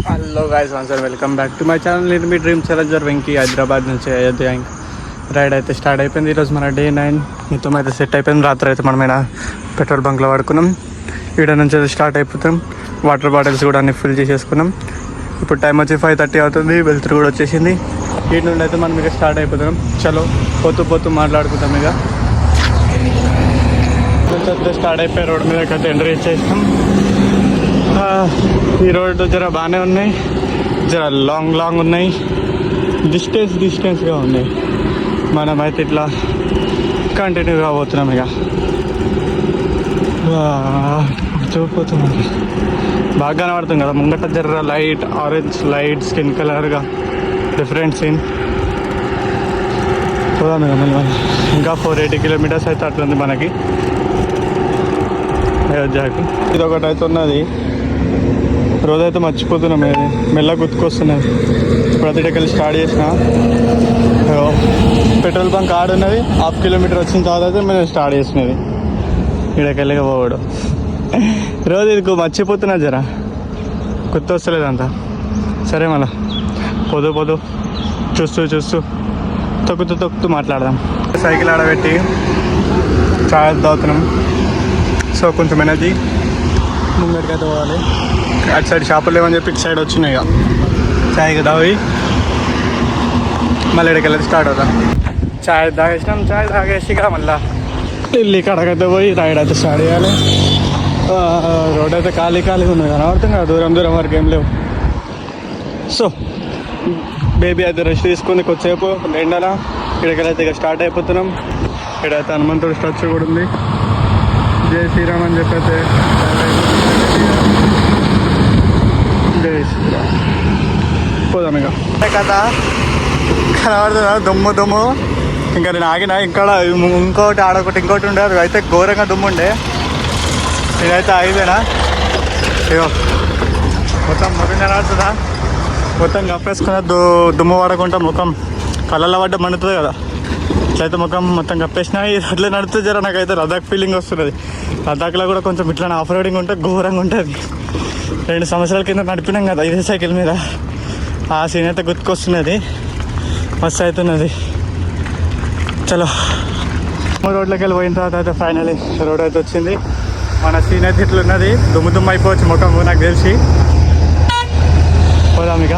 Hello guys, sir welcome back to my channel. నేను మీ dream challenger Venky. Hyderabad నుంచి Ayodhya ride అయితే start అయిపోయింది. ఈరోజు మన డే 9 మొత్తం అయితే సెట్ అయిపోయింది. రాత్రి అయితే మనమైనా పెట్రోల్ బంక్లో పడుకున్నాం. ఈడ నుంచి అయితే స్టార్ట్ అయిపోతాం. వాటర్ బాటిల్స్ కూడా అన్ని ఫిల్ చేసేసుకున్నాం. ఇప్పుడు టైం వచ్చి 5:30 అవుతుంది. వెళ్తురు కూడా వచ్చేసింది. వీటి నుండి అయితే మనం ఇక స్టార్ట్ అయిపోతున్నాం. చలో పోతూ మాట్లాడుకుంటాం. ఇక స్టార్ట్ అయిపోయి రోడ్ మీద అయితే ఎంటర్ చేసేసాం. ఈ రోడ్డు జర బాగానే ఉన్నాయి, జర లాంగ్ ఉన్నాయి, డిస్టెన్స్గా ఉన్నాయి. మనమైతే ఇట్లా కంటిన్యూగా పోతున్నాం. ఇక చూపోతున్నాం, బాగా కనబడుతుంది కదా ముంగట. జర లైట్ ఆరెంజ్ లైట్ స్కిన్ కలర్గా డిఫరెంట్ సీన్. చూద్దాం ఇక మళ్ళీ ఇంకా 480 కిలోమీటర్స్ అయితే అట్లుంది మనకి అయోధ్యకి. ఇది ఒకటి అయితే ఉన్నది, రోజైతే మర్చిపోతున్నాం. ఇది మెల్ల గుర్తుకొస్తున్నది. ప్రతిటకెళ్ళి స్టార్ట్ చేసిన పెట్రోల్ బంక్ ఆడున్నది. 1/2 కిలోమీటర్ వచ్చిన తర్వాత అయితే మేము స్టార్ట్ చేసినది. ఇక్కడికెళ్ళగా పోవడం రోజు ఇది మర్చిపోతున్నా, జర గుర్తు వస్తలేదు అంతా. సరే మళ్ళా పోదు చూస్తూ తొక్కుతూ మాట్లాడదాం. సైకిల్ ఆడబెట్టి చాయ్ తాగుతున్నాం. సో కొంచెం ఎనర్జీ ముంగడికైతే పోవాలి. అటు సైడ్ షాపులు లేవని చెప్పి ఇటు సైడ్ వచ్చినాయి. ఇక చాయ్ తాగి మళ్ళీ ఇక్కడికి వెళ్ళి స్టార్ట్ అవుతాం. చాయ్ తాగేసి ఇక మళ్ళీ ఢిల్లీ కడకైతే పోయి రైడ్ అయితే స్టార్ట్ చేయాలి. రోడ్ అయితే ఖాళీగా ఉంది, కనబడుతుంది కదా దూరం వరకు ఏం లేవు. సో బేబీ అయితే రెస్ట్ తీసుకుని కొద్దిసేపు ఎండన ఇక్కడికెళ్ళైతే ఇక స్టార్ట్ అయిపోతున్నాం. ఇక్కడైతే హనుమంతుడు స్టాచ్యూ కూడా ఉంది. జై శ్రీరామ్ అని చెప్పైతే జై శ్రీరామ్. పోదాం ఇక కదా కనబడుతున్నా దుమ్ము. ఇంకా నేను ఆగిన ఇక్కడ ఇంకోటి ఉండే, అది అయితే ఘోరంగా దుమ్ము ఉండే. నేనైతే ఆగిపోయినా. అయ్యో మొత్తం కనబడుతుందా, మొత్తం కప్పేసుకున్న దుమ్ము పడకుండా ముఖం కళ్ళల్లో పడ్డ మండుతుంది కదా, ఇట్లయితే ముఖం మొత్తం కప్పేసిన. అట్లా నడుస్తుంది. జర నాకైతే లదాఖ్ ఫీలింగ్ వస్తున్నది. లదాఖ్లో కూడా కొంచెం ఇట్లా ఆఫ్ రోడింగ్ ఉంటే ఘోరంగా ఉంటుంది. 2 సంవత్సరాల కింద నడిపినాం కదా ఇదే సైకిల్ మీద, ఆ సీన్ అయితే గుర్తుకొస్తున్నది. మస్తు అవుతున్నది. చలో రోడ్లోకి వెళ్ళి పోయిన తర్వాత అయితే ఫైనలీ రోడ్ అయితే వచ్చింది. మన సీన్ అయితే ఇట్లున్నది. దుమ్ము అయిపోవచ్చు ముఖం నాకు తెలిసి. పోదాం ఇక.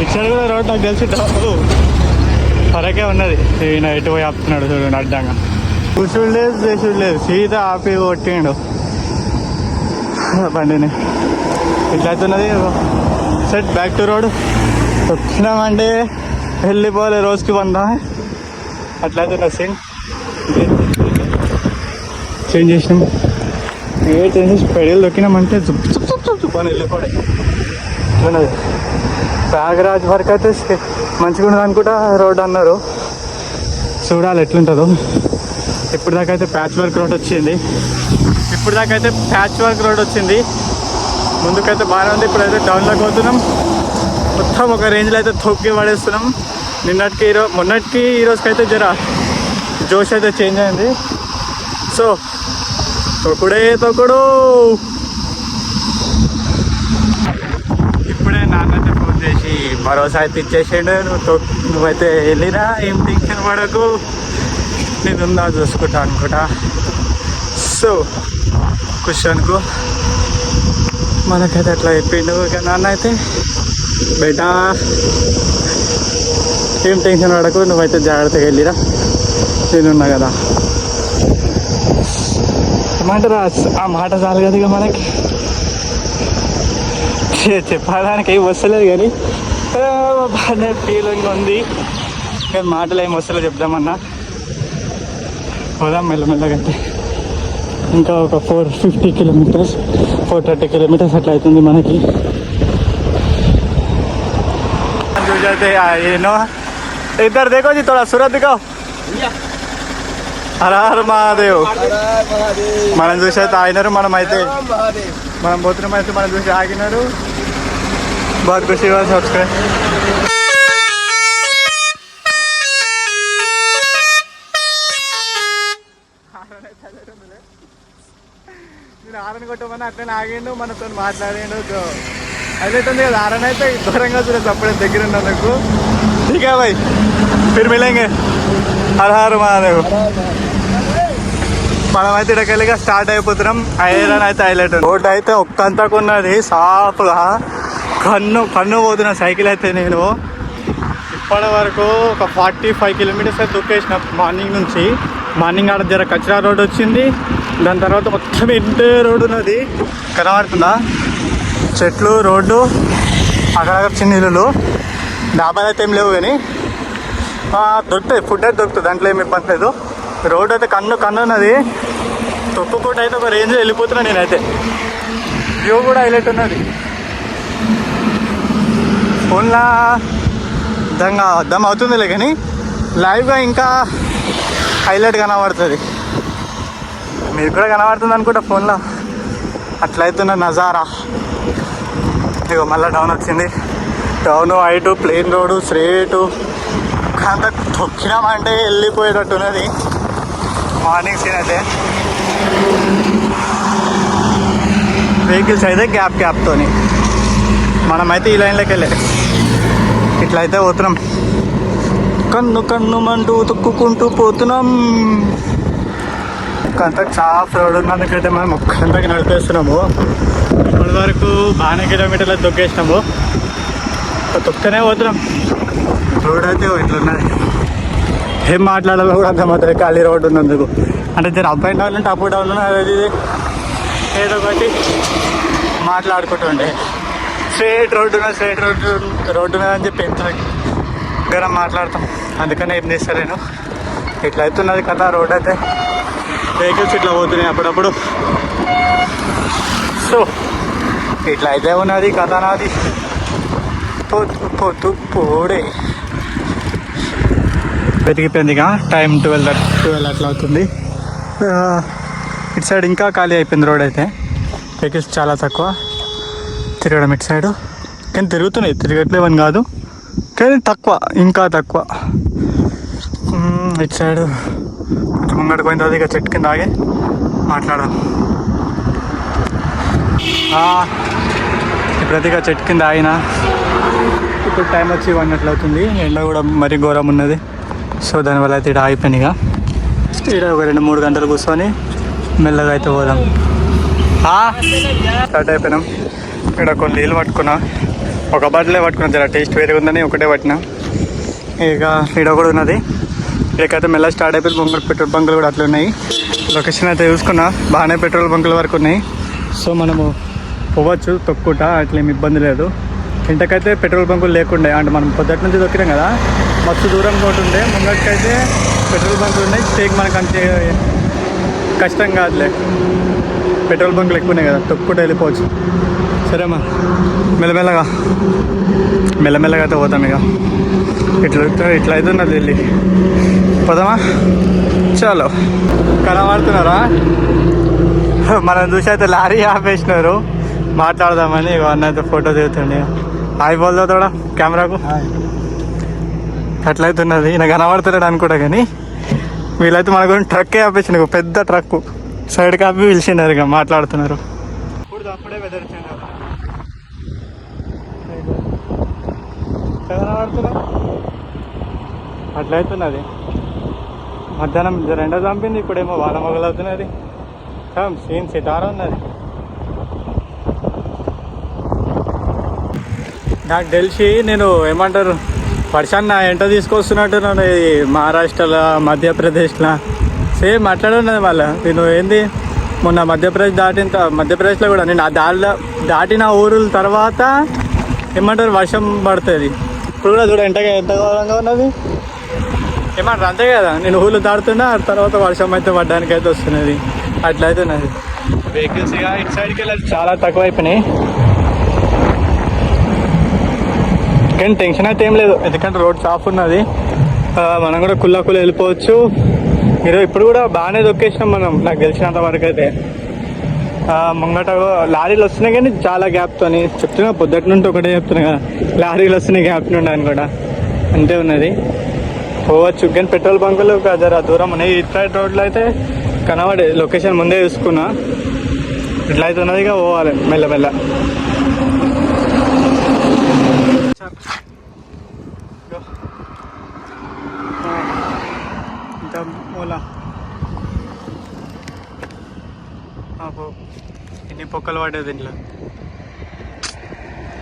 ఇచ్చాడు కూడా రోడ్ నాకు తెలిసి పరకే ఉన్నది. ఈయన ఎటు పోయి ఆపుతున్నాడు చూడండి అడ్డంగా. చూడలేదు సీత ఆపి కొట్టిండు బండిని. ఇట్లయితున్నది. Set back to road. తొక్కినామంటే వెళ్ళిపోలే రోజుకి 100. అట్లయితే సీన్ చేంజ్ చేసినాం. పెడలు తొక్కినామంటే చుప్ అని వెళ్ళిపోయి ఉన్నది. ప్రయాగరాజ్ వరకు అయితే మంచిగా ఉన్నది అనుకుంటా రోడ్ అన్నారు. చూడాలి ఎట్లుంటుందో. ఇప్పుడు దాకా అయితే ప్యాచ్ వర్క్ రోడ్ వచ్చింది. ముందుకైతే బాగానే ఉంది. ఇప్పుడైతే డౌన్లోకి పోతున్నాం. మొత్తం ఒక రేంజ్లో అయితే తొక్కి పడేస్తున్నాం. మొన్నటికి ఈరోజుకి అయితే జర జోష్ అయితే చేంజ్ అయింది. సో తొక్కుడు. ఇప్పుడే నాన్నైతే ఫోన్ చేసి భరోసా అయితే ఇచ్చేసాడు. నువ్వైతే వెళ్ళినా ఏం టెన్షన్ పడకు, నేనుందా చూసుకుంటా అనుకుంటా. సో ఖుషి అనుకో. మనకైతే అట్లా చెప్పిండు. ఇక నాన్న అయితే బేటా ఏం టెన్షన్ పడకు, నువ్వైతే జాగ్రత్తగా వెళ్ళిరా, నేనున్నా కదా. ఏమంటారా ఆ మాట చాలు కదా ఇక మనకి. చెప్పడానికి ఏం వస్తలేదు కానీ బాగానే ఫీలింగ్ ఉంది. కానీ మాటలు ఏం వస్తలేదు చెప్దామన్నా. పోదాం మెల్లమెల్లగా. ఇంకా ఒక 450 కిలోమీటర్స్ 430 కిలోమీటర్స్ అట్లా అవుతుంది మనకి. చూసైతే ఇద్దరు देखो जी थोड़ा सूरत दिखाओ. హర హర మహాదేవ్. మనం చూసి అయితే ఆగినారు. మనం పోతున్నాం అయితే మనం చూసి ఆగినారు. బాగా ఖుషి సబ్స్క్రైబ్. నేను ఆరని కొట్టమని అట్లనే ఆగిండు, మనతో మాట్లాడిండు. హైలైట్ ఉంది కదా ఆరన్ అయితే దూరంగా చూడచ్చు అప్పుడే దగ్గర ఉన్నా నాకు ఠీక్ హై భాయ్ ఫిర్ మిలేంగే హర్ హర్ మహాదేవ్ మనమైతే ఇక్కడికెళ్ళిగా స్టార్ట్ అయిపోతున్నాం ఐరన్ అయితే హైలైట్ రోడ్ అయితే ఒక్కంతకు ఉన్నది సాఫ్గా కన్ను పోతున్న సైకిల్ అయితే నేను ఇప్పటి వరకు ఒక 45 కిలోమీటర్స్ అయితే దొక్కేసిన మార్నింగ్ ఆడ జర కచరా రోడ్ వచ్చింది దాని తర్వాత మొత్తం ఇంటే రోడ్ ఉన్నది కనబడుతుందా చెట్లు రోడ్డు అక్కడక్కడ చిన్న ఇల్లులు డాబాలు అయితే ఏం లేవు కానీ దొరుకుతాయి ఫుడ్ అయితే దొరుకుతుంది దాంట్లో ఏమి ఇబ్బంది లేదు రోడ్ అయితే కన్ను ఉన్నది తొక్కుకుంటూ అయితే ఒక రేంజ్లో వెళ్ళిపోతున్నా నేనైతే వ్యూ కూడా హైలైట్ ఉన్నది ఫోన్లా దమ్ అవుతుందిలే కానీ లైవ్గా ఇంకా హైలైట్ కనబడుతుంది మీరు కూడా కనబడుతుంది అనుకుంటా ఫోన్లో అట్లయితున్న నజారా ఇక మళ్ళీ డౌన్ వచ్చింది డౌన్ హైటు ప్లేన్ రోడ్డు స్ట్రేటు అంత తొక్కినామంటే వెళ్ళిపోయేటట్టున్నది మార్నింగ్ సీన్ అయితే వెహికల్స్ అయితే గ్యాప్తోని మనమైతే ఈ లైన్లోకి వెళ్ళే ఇట్లయితే పోతున్నాం కన్ను మంటూ తొక్కుకుంటూ పోతున్నాం అంతా సాఫ్ రోడ్ ఉన్నందుకైతే మనం ఒక్కరికి నడిపేస్తున్నాము ఇప్పటి వరకు బాగానే కిలోమీటర్లు తొక్కేసినాము తొక్కుతూనే పోతున్నాం రోడ్ అయితే ఇట్లున్నది ఏం మాట్లాడాలో కూడా అర్థమవుతుంది ఖాళీ రోడ్ ఉన్నందుకు అంటే జర అప్ అండ్ డౌన్ అంటే అప్ డౌన్ అది ఏదో ఒకటి మాట్లాడుకుంటుండే స్ట్రేట్ రోడ్డు ఉన్నదని చెప్పి ఎంత గరం మాట్లాడతాం అందుకనే ఏం చేస్తాను నేను ఇట్లా అవుతున్నది కదా రోడ్ అయితే వెహికల్స్ ఇట్లా పోతున్నాయి అప్పుడప్పుడు సో ఇట్లా అయితే ఉన్నది కథ నాది పోడే వెతికిపోయిందిగా టైం 12 అట్లా అవుతుంది ఇటు సైడ్ ఇంకా ఖాళీ అయిపోయింది రోడ్ అయితే వెహికల్స్ చాలా తక్కువ తిరగడం ఇటు సైడు కానీ తిరుగుతున్నాయి తిరగట్లేవని కాదు కానీ ఇంకా తక్కువ ఇటు సైడ్ కొంచెం ముంగడికి పోయిన తర్వాత ఇక చెట్టు కింద ఆగి మాట్లాడదాం ఇప్పుడైతే ఇక చెట్టు కింద ఆగిన ఇప్పుడు టైం వచ్చి 1 అట్లా అవుతుంది ఎండ కూడా మరీ ఘోరం ఉన్నది సో దానివల్ల అయితే ఇక్కడ ఆగిపోయింది ఇక్కడ ఒక 2-3 గంటలు కూర్చొని మెల్లగా అయితే పోదాం స్టార్ట్ అయిపోయినాం ఇక్కడ కొన్ని నీళ్ళు పట్టుకున్నా ఒక బాటిలే పట్టుకున్నా జర టేస్ట్ వేరే ఉందని ఒకటే పట్టినా ఇక ఇక్కడ కూడా ఉన్నది ఇక్కడైతే మెల్లగా స్టార్ట్ అయిపోయింది ముంగడు పెట్రోల్ బంకులు కూడా అట్లా ఉన్నాయి లొకేషన్ అయితే చూసుకున్నా బాగానే పెట్రోల్ బంకుల వరకు ఉన్నాయి సో మనము పోవచ్చు తొక్కుంటా అట్లేమి ఇబ్బంది లేదు ఇంతకైతే పెట్రోల్ బంకులు లేకుండే అంటే మనం పొద్దుటి నుంచి దొక్కినాం కదా మస్తు దూరం ఉంటుండే ముంగటికైతే పెట్రోల్ బంకులు ఉన్నాయి స్టేక్ మనకు అంతే కష్టం కాదులే పెట్రోల్ బంకులు ఎక్కువ ఉన్నాయి కదా తొక్కుంటూ వెళ్ళిపోవచ్చు సరేమ్మా మెల్లమెల్లగా అయితే పోతాం ఇక ఇట్లా అయితే ఉన్నది వెళ్ళి పోదామా చాలు కనబడుతున్నారా మనం చూసి అయితే లారీ ఆపేసినారు మాట్లాడదామని ఇక అన్న అయితే ఫోటో దిగుతుండే హాయ్ బోల్దా తోడా కెమెరాకు అట్లయితున్నది నాకు కనబడుతున్నాడు అనుకుంటా కానీ వీళ్ళైతే మన గురించి ట్రక్కే ఆపేసింది ఒక పెద్ద ట్రక్ సైడ్ కాపి పిలిచినారు ఇక మాట్లాడుతున్నారు ఇప్పుడు అప్పుడే వెదర్ చేంజ్ కనబడుతున్నా అట్లయితున్నది మధ్యాహ్నం రెండో చంపింది ఇప్పుడేమో వాళ్ళ మొగలవుతున్నది సీన్ సితారా ఉన్నది నాకు తెలిసి నేను ఏమంటారు వర్షాన్ని నా ఎంట తీసుకొస్తున్నట్టున్నాను ఇది మహారాష్ట్రలో మధ్యప్రదేశ్లో సేమ్ అట్లానే ఉన్నది మళ్ళీ నేను ఏంది మొన్న మధ్యప్రదేశ్లో కూడా నేను దాటిన ఊరుల తర్వాత ఏమంటారు వర్షం పడుతుంది ఇప్పుడు కూడా చూడ ఎంత ఘోరంగా ఉన్నది ఏమంటారు అంతే కదా నేను ఊళ్ళు దాడుతున్నా తర్వాత వర్షం అయితే పడ్డానికి అయితే వస్తున్నది అట్లయితే ఉన్నది వెహికల్స్ ఇక ఇటు సైడ్కి వెళ్ళాలి చాలా తక్కువ అయిపోయినాయి కానీ టెన్షన్ అయితే ఏం లేదు ఎందుకంటే రోడ్ సాఫ్ ఉన్నది మనం కూడా కుల్లా వెళ్ళిపోవచ్చు మీరు ఇప్పుడు కూడా బాగానే దొక్కేసినాం మనం నాకు తెలిసినంత వరకు అయితే ముంగట లారీలు వస్తున్నాయి కానీ చాలా గ్యాప్తో చెప్తున్నా పొద్దుటి నుండి ఒకటే చెప్తున్నా కదా లారీలు వస్తున్నాయి గ్యాప్ నుండి అని కూడా అంతే ఉన్నది పోవచ్చు కానీ పెట్రోల్ బంకులు జర దూరం ఉన్నాయి ఇట్లా రోడ్లో అయితే కనబడే లొకేషన్ ముందే చూసుకున్నా ఇట్లా అయితే ఉన్నదిగా పోవాలి మెల్లమెల్ల పంచర్. ఇంత మూల ఎన్ని పొక్కలు పడ్డది దీంట్లో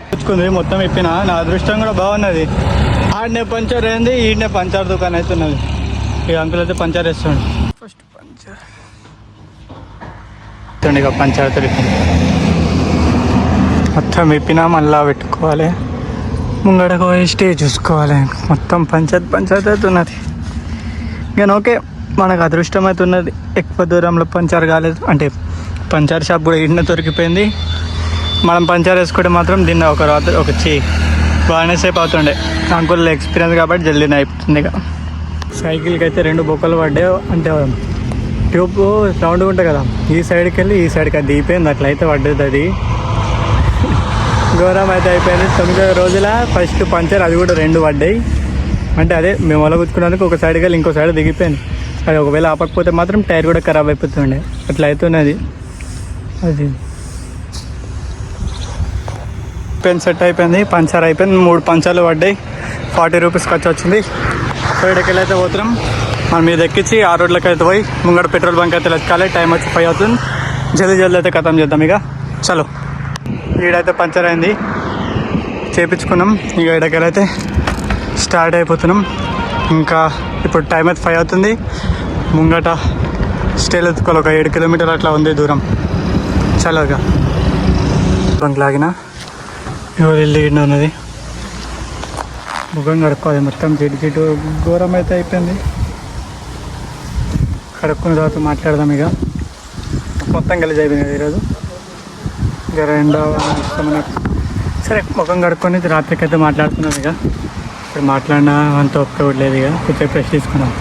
తెచ్చుకుంది మొత్తం ఇప్పిన. నా అదృష్టం కూడా బాగున్నది. ఆడనే పంచర్ అయింది, ఈడనే పంచర్ దుకాణం అవుతున్నది. ఈ అంకుల్ అయితే పంచర్ వేస్తుండే. ఫస్ట్ పంచర్ ఇక పంచర్ తిరిగి మొత్తం ఇప్పినా మళ్ళా పెట్టుకోవాలి. ముంగడకు పోయి స్టే చూసుకోవాలి. మొత్తం పంచాయతీ అవుతున్నది. కానీ ఓకే, మనకు అదృష్టం అవుతున్నది. ఎక్కువ దూరంలో పంచర్ కాలేదు. అంటే పంచర్ షాప్ కూడా ఇండిన దొరికిపోయింది. మనం పంచర్ వేసుకుంటే మాత్రం దీన్ని ఒక బాగానే సేపు అవుతుండే. అంకుల్ ఎక్స్పీరియన్స్ కాబట్టి జల్దీ అయిపోతుంది. ఇక సైకిల్కి అయితే 2 బొక్కలు పడ్డాయి. అంటే ట్యూబ్ రౌండ్గా ఉంటుంది కదా, ఈ సైడ్కి వెళ్ళి ఈ సైడ్కి అది దిగిపోయింది. అట్లయితే పడ్డది. అది ఘోరం అయితే అయిపోయింది. 9 రోజుల ఫస్ట్ పంచర్, అది కూడా 2 పడ్డాయి. అంటే అదే మేము ఒలగుచ్చుకున్నందుకు ఒక సైడ్కి వెళ్ళి ఇంకో సైడ్ దిగిపోయింది. అది ఒకవేళ ఆపకపోతే మాత్రం టైర్ కూడా ఖరాబ్ అయిపోతుండే. అట్లా అవుతున్నది. అది పెన్ సెట్ అయిపోయింది, పంచర్ అయిపోయింది. 3 పంచర్లు పడ్డాయి. 40 రూపీస్ ఖర్చు వచ్చింది. సో ఇక్కడికి అయితే పోతున్నాం. మనం మీద ఎక్కించి ఆ రోడ్లకి అయితే పోయి ముంగడ పెట్రోల్ బంక్ అయితే లెక్కాలి. టైం వచ్చి 5 అవుతుంది. జల్దీ అయితే ఖతం చేద్దాం. ఇక చలో, ఈడైతే పంచర్ అయింది, చేపించుకున్నాం. ఇక ఇక్కడికైతే స్టార్ట్ అయిపోతున్నాం. ఇంకా ఇప్పుడు టైం అయితే 5 అవుతుంది. ముంగట స్టేల్ ఎత్తుకోవాలి. ఒక 7 కిలోమీటర్లు అట్లా ఉంది దూరం. చలో ఇక బంక్ లాగిన ఇల్లు ఈడ ఉన్నది. ముఖం కడుక్కోవాలి. మొత్తం జిడ్డు ఘోరం అయితే అయిపోయింది. కడుక్కున్న తర్వాత మాట్లాడదాం. ఇక మొత్తం గలీజ్ అయిపోయింది ఈరోజు. ఇక సరే ముఖం కడుక్కొని రాత్రికి అయితే మాట్లాడుతున్నాం. ఇక ఇప్పుడు మాట్లాడినా అంత ఒప్పుకోవట్లేదు. ఇక కొంచెం ఫ్రెష్ తీసుకున్నాం.